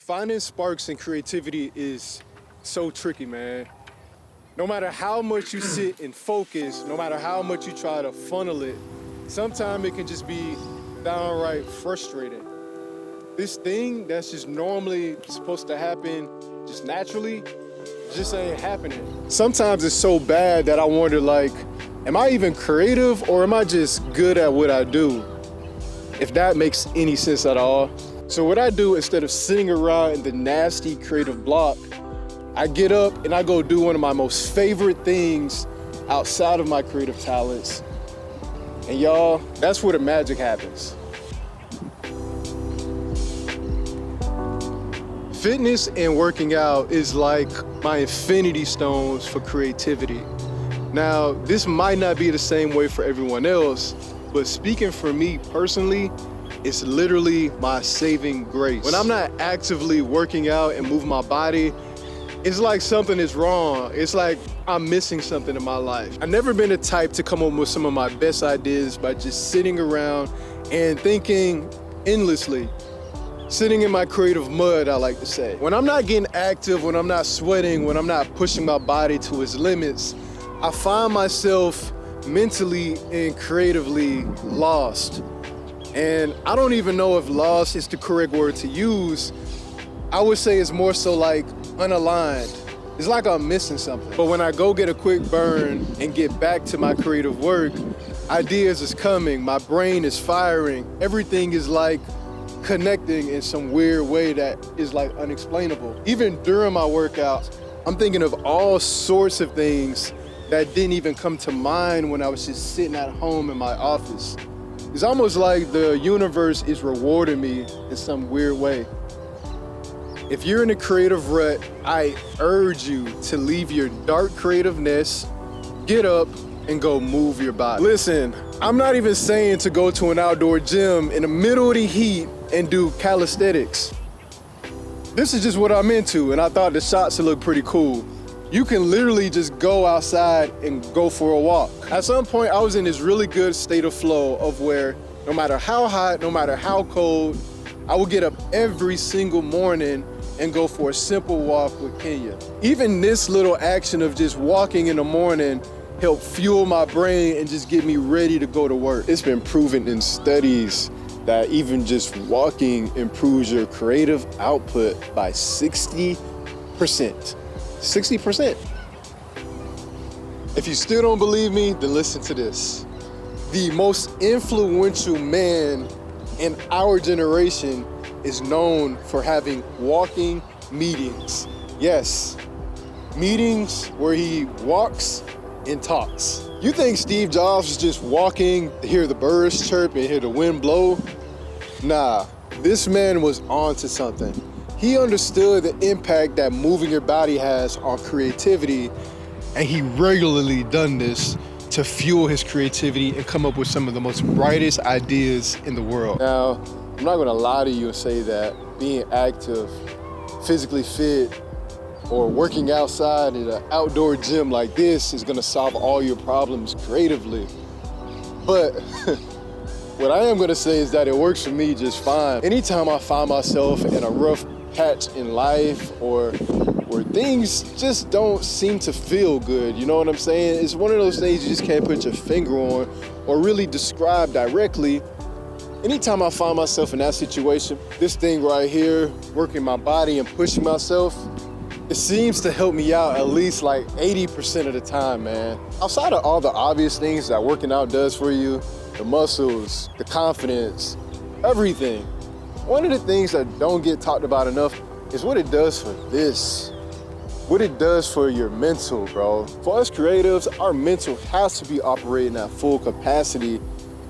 Finding sparks and creativity is so tricky, man. No matter how much you sit and focus, no matter how much you try to funnel it, sometimes it can just be downright frustrating. This thing that's just normally supposed to happen just naturally just ain't happening. Sometimes it's so bad that I wonder, like, am I even creative or am I just good at what I do? If that makes any sense at all. So what I do, instead of sitting around in the nasty creative block, I get up and I go do one of my most favorite things outside of my creative talents. And y'all, that's where the magic happens. Fitness and working out is like my infinity stones for creativity. Now, this might not be the same way for everyone else, but speaking for me personally, it's literally my saving grace. When I'm not actively working out and moving my body, it's like something is wrong. It's like I'm missing something in my life. I've never been the type to come up with some of my best ideas by just sitting around and thinking endlessly. Sitting in my creative mud, I like to say. When I'm not getting active, when I'm not sweating, when I'm not pushing my body to its limits, I find myself mentally and creatively lost. And I don't even know if lost is the correct word to use. I would say it's more so like unaligned. It's like I'm missing something. But when I go get a quick burn and get back to my creative work, ideas is coming, my brain is firing, everything is like connecting in some weird way that is like unexplainable. Even during my workouts, I'm thinking of all sorts of things that didn't even come to mind when I was just sitting at home in my office. It's almost like the universe is rewarding me in some weird way. If you're in a creative rut, I urge you to leave your dark creativeness, get up, and go move your body. Listen, I'm not even saying to go to an outdoor gym in the middle of the heat and do calisthenics. This is just what I'm into, and I thought the shots would look pretty cool. You can literally just go outside and go for a walk. At some point, I was in this really good state of flow of where no matter how hot, no matter how cold, I would get up every single morning and go for a simple walk with Kenya. Even this little action of just walking in the morning helped fuel my brain and just get me ready to go to work. It's been proven in studies that even just walking improves your creative output by 60%. 60%. If you still don't believe me, then listen to this. The most influential man in our generation is known for having walking meetings. Yes, meetings where he walks and talks. You think Steve Jobs was just walking to hear the birds chirp and hear the wind blow? Nah, this man was onto something. He understood the impact that moving your body has on creativity, and he regularly done this to fuel his creativity and come up with some of the most brightest ideas in the world. Now, I'm not gonna lie to you and say that being active, physically fit, or working outside in an outdoor gym like this is gonna solve all your problems creatively. But what I am gonna say is that it works for me just fine. Anytime I find myself in a rough patch in life or where things just don't seem to feel good, you know what I'm saying? It's one of those things you just can't put your finger on or really describe directly. Anytime I find myself in that situation, this thing right here, working my body and pushing myself, it seems to help me out at least like 80% of the time, man. Outside of all the obvious things that working out does for you, the muscles, the confidence, everything, one of the things that don't get talked about enough is what it does for this. What it does for your mental, bro. For us creatives, our mental has to be operating at full capacity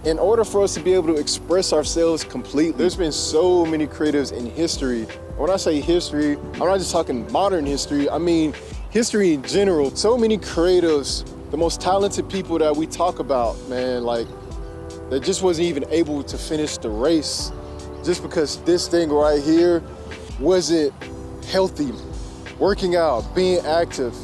in order for us to be able to express ourselves completely. There's been so many creatives in history. When I say history, I'm not just talking modern history, I mean history in general. So many creatives, the most talented people that we talk about, man, like, that just wasn't even able to finish the race just because this thing right here wasn't healthy. Working out, being active,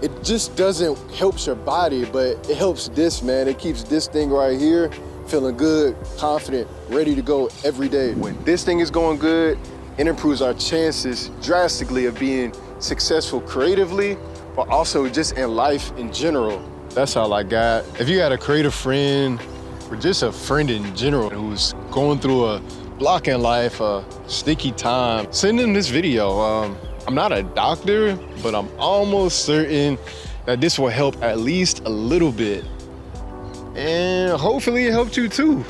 it just doesn't help your body, but it helps this, man. It keeps this thing right here feeling good, confident, ready to go every day. When this thing is going good, It improves our chances drastically of being successful creatively, but also just in life in general. That's all I got. If you got a creative friend, or just a friend in general who's going through a block in life, a sticky time, send them this video. I'm not a doctor, but I'm almost certain that this will help at least a little bit. And hopefully it helped you too.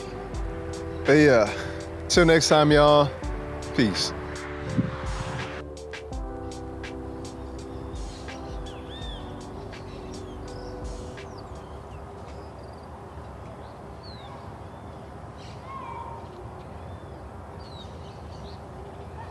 But yeah, till next time, y'all, peace.